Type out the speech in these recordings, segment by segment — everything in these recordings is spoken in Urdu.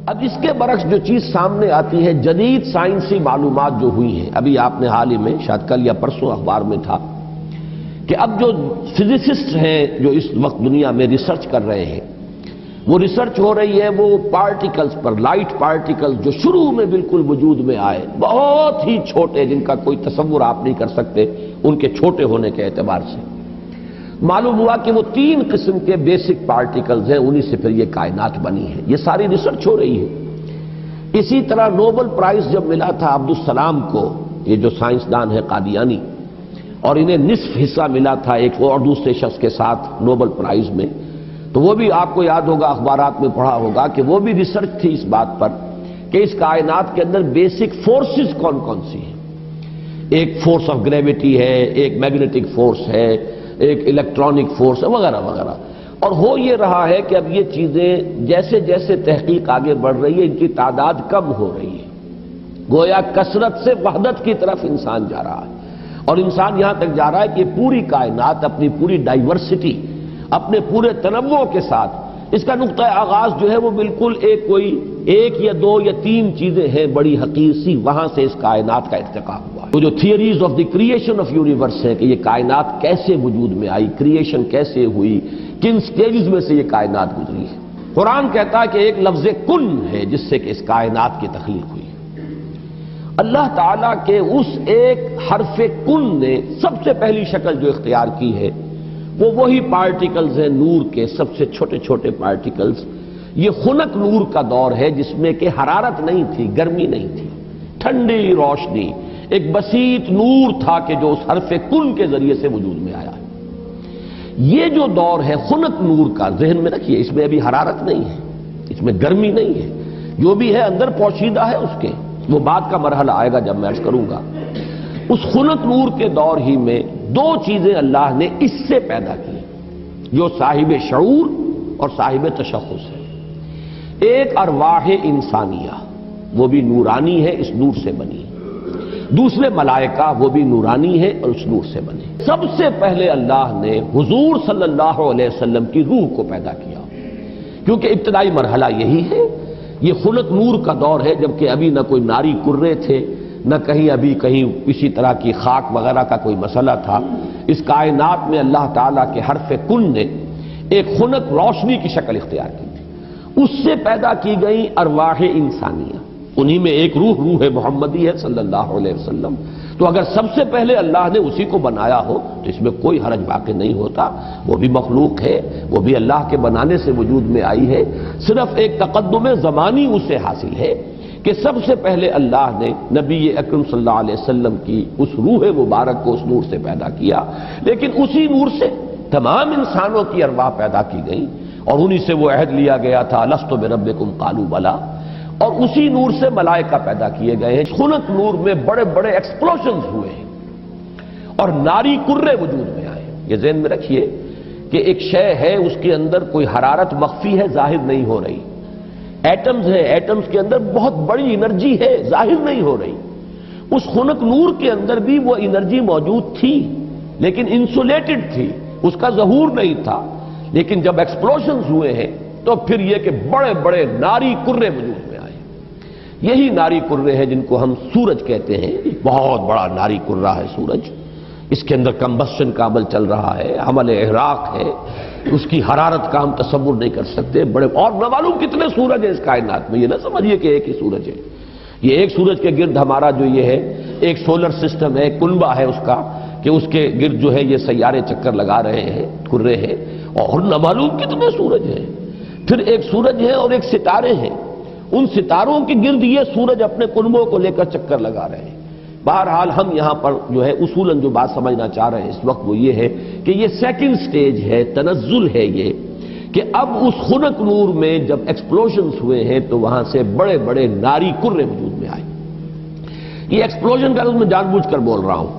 اب اس کے برعکس جو چیز سامنے آتی ہے، جدید سائنسی معلومات جو ہوئی ہیں، ابھی آپ نے حال ہی میں شاید کل یا پرسوں اخبار میں تھا کہ اب جو فزسسٹ ہیں جو اس وقت دنیا میں ریسرچ کر رہے ہیں، وہ ریسرچ ہو رہی ہے وہ پارٹیکلز پر، لائٹ پارٹیکلز جو شروع میں بالکل وجود میں آئے، بہت ہی چھوٹے، جن کا کوئی تصور آپ نہیں کر سکتے ان کے چھوٹے ہونے کے اعتبار سے۔ معلوم ہوا کہ وہ 3 قسم کے بیسک پارٹیکلز ہیں، انہی سے پھر یہ کائنات بنی ہے۔ یہ ساری ریسرچ ہو رہی ہے۔ اسی طرح نوبل پرائز جب ملا تھا عبدالسلام کو، یہ جو سائنسدان ہے قادیانی، اور انہیں نصف حصہ ملا تھا ایک اور دوسرے شخص کے ساتھ نوبل پرائز میں، تو وہ بھی آپ کو یاد ہوگا، اخبارات میں پڑھا ہوگا کہ وہ بھی ریسرچ تھی اس بات پر کہ اس کائنات کے اندر بیسک فورسز کون کون سی ہیں۔ ایک فورس آف گریویٹی ہے، ایک میگنیٹک فورس ہے، ایک الیکٹرانک فورس ہے، وغیرہ وغیرہ۔ اور ہو یہ رہا ہے کہ اب یہ چیزیں جیسے جیسے تحقیق آگے بڑھ رہی ہے، ان کی تعداد کم ہو رہی ہے، گویا کثرت سے وحدت کی طرف انسان جا رہا ہے، اور انسان یہاں تک جا رہا ہے کہ پوری کائنات اپنی پوری ڈائیورسٹی، اپنے پورے تنوع کے ساتھ، اس کا نقطہ آغاز جو ہے وہ بالکل ایک یا 2 یا 3 چیزیں ہیں بڑی حقیر سی، وہاں سے اس کائنات کا ارتقا ہوا۔ وہ جو theories of the creation of universe ہے کہ یہ کائنات کیسے وجود میں آئی، کریشن کیسے ہوئی، کن سٹیجز میں سے یہ کائنات گزری ہے۔ قرآن کہتا ہے کہ ایک لفظ کن ہے جس سے کہ اس کائنات کی تخلیق ہوئی۔ اللہ تعالیٰ کے اس ایک حرف کن نے سب سے پہلی شکل جو اختیار کی ہے وہ وہی پارٹیکلز ہیں نور کے، سب سے چھوٹے چھوٹے پارٹیکلز۔ یہ خنک نور کا دور ہے جس میں کہ حرارت نہیں تھی، گرمی نہیں تھی، ٹھنڈی روشنی، ایک بسیط نور تھا کہ جو اس حرف کن کے ذریعے سے وجود میں آیا۔ یہ جو دور ہے خنک نور کا، ذہن میں رکھیے، اس میں ابھی حرارت نہیں ہے، اس میں گرمی نہیں ہے، جو بھی ہے اندر پوشیدہ ہے اس کے، وہ بعد کا مرحلہ آئے گا جب میں عرض کروں گا۔ اس خنک نور کے دور ہی میں 2 چیزیں اللہ نے اس سے پیدا کی جو صاحب شعور اور صاحب تشخص ہے۔ ایک ارواح انسانیہ، وہ بھی نورانی ہے، اس نور سے بنی۔ دوسرے ملائکہ، وہ بھی نورانی ہے اور اس نور سے بنے۔ سب سے پہلے اللہ نے حضور صلی اللہ علیہ وسلم کی روح کو پیدا کیا، کیونکہ ابتدائی مرحلہ یہی ہے۔ یہ خلق نور کا دور ہے، جبکہ ابھی نہ کوئی ناری کرے تھے، نہ کہیں کسی طرح کی خاک وغیرہ کا کوئی مسئلہ تھا۔ اس کائنات میں اللہ تعالیٰ کے حرف کن نے ایک خنک روشنی کی شکل اختیار کی تھی، اس سے پیدا کی گئی ارواح انسانیہ، انہی میں ایک روح محمدی ہے صلی اللہ علیہ وسلم۔ تو اگر سب سے پہلے اللہ نے اسی کو بنایا ہو تو اس میں کوئی حرج باقی نہیں ہوتا، وہ بھی مخلوق ہے، وہ بھی اللہ کے بنانے سے وجود میں آئی ہے، صرف ایک تقدم زمانی اسے حاصل ہے کہ سب سے پہلے اللہ نے نبی اکرم صلی اللہ علیہ وسلم کی اس روح مبارک کو اس نور سے پیدا کیا، لیکن اسی نور سے تمام انسانوں کی ارواح پیدا کی گئی، اور انہی سے وہ عہد لیا گیا تھا لست بربکم قالوا بلی، اور اسی نور سے ملائکہ پیدا کیے گئے ہیں۔ خنک نور میں بڑے بڑے ایکسپلوژنز ہوئے ہیں اور ناری کرے وجود میں آئے۔ یہ ذہن میں رکھیے کہ ایک شے ہے، اس کے اندر کوئی حرارت مخفی ہے، ظاہر نہیں ہو رہی۔ ایٹمز ہیں، ایٹمز کے اندر بہت بڑی انرجی ہے، ظاہر نہیں ہو رہی۔ اس خنک نور کے اندر بھی وہ انرجی موجود تھی، لیکن انسولیٹڈ تھی، اس کا ظہور نہیں تھا۔ لیکن جب ایکسپلوژنز ہوئے ہیں تو پھر یہ کہ بڑے بڑے ناری کرے وجود میں آئے۔ یہی ناری کرے ہیں جن کو ہم سورج کہتے ہیں، بہت بڑا ناری کرہ ہے سورج، اس کے اندر کمبسشن کا عمل چل رہا ہے، عمل احراق ہے، اس کی حرارت کا ہم تصور نہیں کر سکتے۔ بڑے اور نہ معلوم کتنے سورج ہیں اس کائنات میں، یہ نہ سمجھیے کہ ایک ہی سورج ہے۔ یہ ایک سورج کے گرد ہمارا جو یہ ہے ایک سولر سسٹم ہے، کنبہ ہے اس کا، کہ اس کے گرد جو ہے یہ سیارے چکر لگا رہے ہیں، کرے ہیں، اور نہ معلوم کتنے سورج ہیں۔ پھر ایک سورج ہے اور ایک ستارے ہیں، ان ستاروں کے گرد یہ سورج اپنے کنبوں کو لے کر چکر لگا رہے ہیں۔ بہرحال ہم یہاں پر جو ہے اصولاً جو بات سمجھنا چاہ رہے ہیں اس وقت وہ یہ ہے کہ یہ سیکنڈ سٹیج ہے، تنزل ہے یہ، کہ اب اس خنک نور میں جب ایکسپلوژنز ہوئے ہیں تو وہاں سے بڑے بڑے ناری کرے وجود میں آئے۔ یہ ایکسپلوژن کا میں جان بوجھ کر بول رہا ہوں،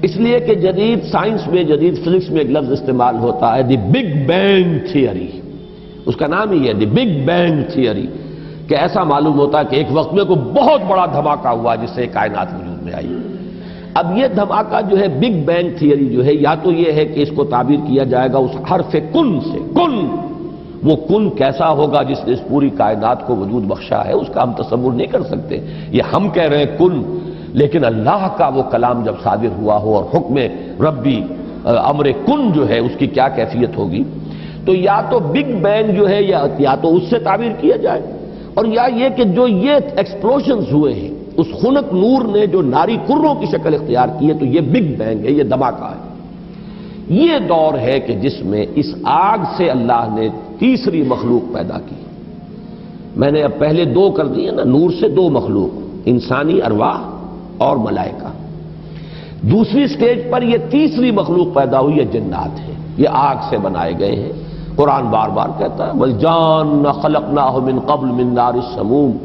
اس لیے کہ جدید سائنس میں، جدید فزکس میں ایک لفظ استعمال ہوتا ہے دی بگ بینگ تھیوری، اس کا نام ہی ہے دی بگ بینگ تھیوری، کہ ایسا معلوم ہوتا ہے کہ ایک وقت میں کوئی بہت بڑا دھماکہ ہوا جس سے کائنات وجود میں آئی۔ اب یہ دھماکہ جو ہے بگ بینگ تھیوری جو ہے، یا تو یہ ہے کہ اس کو تعبیر کیا جائے گا اس حرف کن سے، کن، وہ کن کیسا ہوگا جس نے اس پوری کائنات کو وجود بخشا ہے، اس کا ہم تصور نہیں کر سکتے۔ یہ ہم کہہ رہے ہیں کن، لیکن اللہ کا وہ کلام جب صادر ہوا ہو اور حکم ربی امر کن جو ہے اس کی کیا کیفیت ہوگی، تو یا تو بگ بینگ جو ہے یا تو اس سے تعبیر کیا جائے، اور یا یہ کہ جو یہ ایکسپلوژنز ہوئے ہیں اس خنک نور نے جو ناری کروں کی شکل اختیار کی ہے، تو یہ بگ بینگ ہے، یہ دھماکہ ہے۔ یہ دور ہے کہ جس میں اس آگ سے اللہ نے تیسری مخلوق پیدا کی۔ میں نے اب پہلے دو کر دیے نا، نور سے دو مخلوق، انسانی ارواح اور ملائکہ۔ دوسری سٹیج پر یہ تیسری مخلوق پیدا ہوئی ہے، جنات ہے، یہ آگ سے بنائے گئے ہیں۔ قرآن بار بار کہتا ہے وَالْجَانَّ خَلَقْنَاهُ مِنْ قَبْلُ مِنْ نَارِ السَّمُومِ۔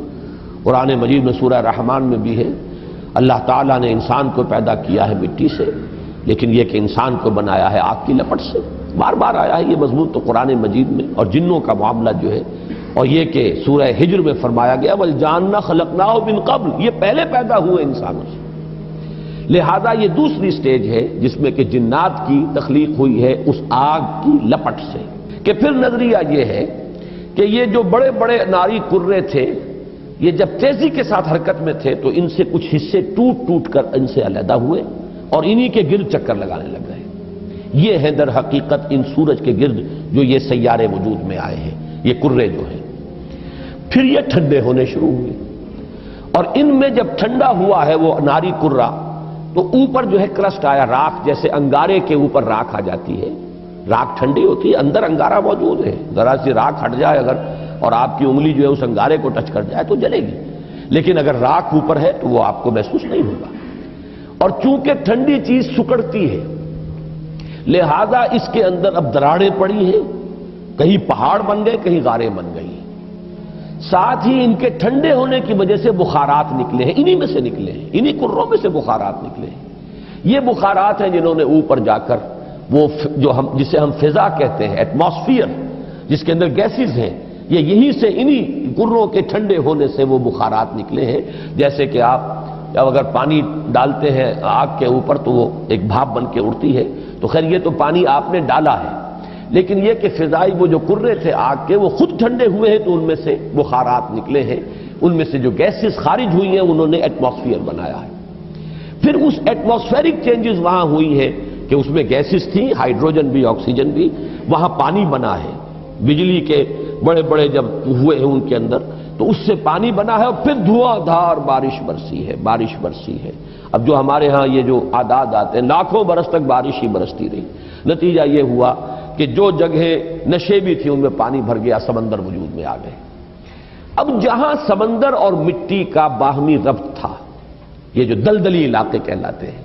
قرآن مجید میں سورہ رحمان میں بھی ہے، اللہ تعالیٰ نے انسان کو پیدا کیا ہے مٹی سے، لیکن یہ کہ انسان کو بنایا ہے آگ کی لپٹ سے۔ بار بار آیا ہے یہ مضمون تو قرآن مجید میں، اور جنوں کا معاملہ جو ہے، اور یہ کہ سورہ ہجر میں فرمایا گیا وَالْجَانَّ خَلَقْنَاهُ مِنْ قَبْلُ، یہ پہلے پیدا ہوئے انسانوں سے۔ لہذا یہ دوسری سٹیج ہے جس میں کہ جنات کی تخلیق ہوئی ہے اس آگ کی لپٹ سے۔ کہ پھر نظریہ یہ ہے کہ یہ جو بڑے بڑے ناری کرے تھے، یہ جب تیزی کے ساتھ حرکت میں تھے تو ان سے کچھ حصے ٹوٹ ٹوٹ کر ان سے علیحدہ ہوئے اور انہی کے گرد چکر لگانے لگ گئے۔ یہ ہے در حقیقت ان سورج کے گرد جو یہ سیارے وجود میں آئے ہیں، یہ کرے جو ہیں۔ پھر یہ ٹھنڈے ہونے شروع ہوئے، اور ان میں جب ٹھنڈا ہوا ہے وہ ناری کرہ، تو اوپر جو ہے کرسٹ آیا، راکھ، جیسے انگارے کے اوپر راکھ آ جاتی ہے، راکھ ٹھنڈی ہوتی ہے، اندر انگارہ موجود ہے، ذرا سی راکھ ہٹ جائے اگر اور آپ کی انگلی جو ہے اس انگارے کو ٹچ کر جائے تو جلے گی، لیکن اگر راکھ اوپر ہے تو وہ آپ کو محسوس نہیں ہوگا۔ اور چونکہ ٹھنڈی چیز سکڑتی ہے، لہذا اس کے اندر اب دراڑیں پڑی ہیں، کہیں پہاڑ بن گئے، کہیں غاریں بن گئی، ساتھ ہی ان کے ٹھنڈے ہونے کی وجہ سے بخارات نکلے ہیں، انہی میں سے نکلے ہیں، انہی کروں میں سے بخارات نکلے ہیں۔ یہ بخارات ہیں جنہوں نے اوپر جا کر وہ جو جسے ہم فضا کہتے ہیں، ایٹماسفیئر، جس کے اندر گیسز ہیں، یہ یہیں سے انہی کروں کے ٹھنڈے ہونے سے وہ بخارات نکلے ہیں۔ جیسے کہ آپ جب اگر پانی ڈالتے ہیں آگ کے اوپر تو وہ ایک بھاپ بن کے اڑتی ہے، تو خیر یہ تو پانی آپ نے ڈالا ہے، لیکن یہ کہ فضائی وہ جو کرے تھے آگ کے وہ خود ٹھنڈے ہوئے ہیں تو ان میں سے بخارات نکلے ہیں، ان میں سے جو گیسز خارج ہوئی ہیں انہوں نے ایٹماسفیئر بنایا ہے۔ پھر اس ایٹماسفیرک چینجز وہاں ہوئی ہے کہ اس میں گیسز تھیں، ہائیڈروجن بھی، آکسیجن بھی، وہاں پانی بنا ہے، بجلی کے بڑے بڑے جب ہوئے ہیں ان کے اندر تو اس سے پانی بنا ہے، اور پھر دھواں دھار بارش برسی ہے، بارش برسی ہے۔ اب جو ہمارے ہاں یہ جو اعداد آتے ہیں، لاکھوں برس تک بارش ہی برستی رہی، نتیجہ یہ ہوا کہ جو جگہیں نشیبی تھی ان میں پانی بھر گیا، سمندر وجود میں آ گئے۔ اب جہاں سمندر اور مٹی کا باہمی ربط تھا، یہ جو دلدلی علاقے کہلاتے ہیں،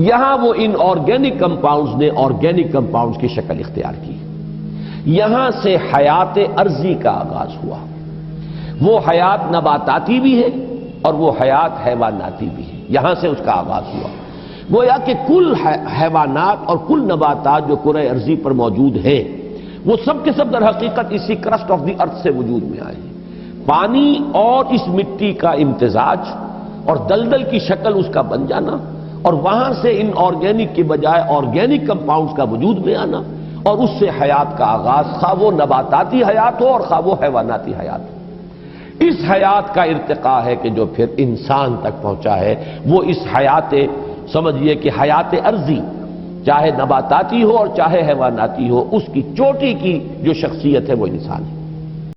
یہاں وہ ان آرگینک کمپاؤنڈز نے آرگینک کمپاؤنڈز کی شکل اختیار کی، یہاں سے حیات ارضی کا آغاز ہوا۔ وہ حیات نباتاتی بھی ہے اور وہ حیات حیواناتی بھی ہے، یہاں سے اس کا آغاز ہوا۔ گویا کہ کل حیوانات اور کل نباتات جو کرۂ ارضی پر موجود ہیں وہ سب کے سب در حقیقت اسی کرسٹ آف دی ارتھ سے وجود میں آئے ہیں۔ پانی اور اس مٹی کا امتزاج اور دلدل کی شکل اس کا بن جانا، اور وہاں سے ان آرگینک کی بجائے آرگینک کمپاؤنڈز کا وجود میں آنا، اور اس سے حیات کا آغاز، خواہ وہ نباتاتی حیات ہو اور خواہ وہ حیواناتی حیات ہو۔ اس حیات کا ارتقاء ہے کہ جو پھر انسان تک پہنچا ہے، وہ اس حیات، سمجھیے کہ حیات ارضی، چاہے نباتاتی ہو اور چاہے حیواناتی ہو، اس کی چوٹی کی جو شخصیت ہے وہ انسان ہے۔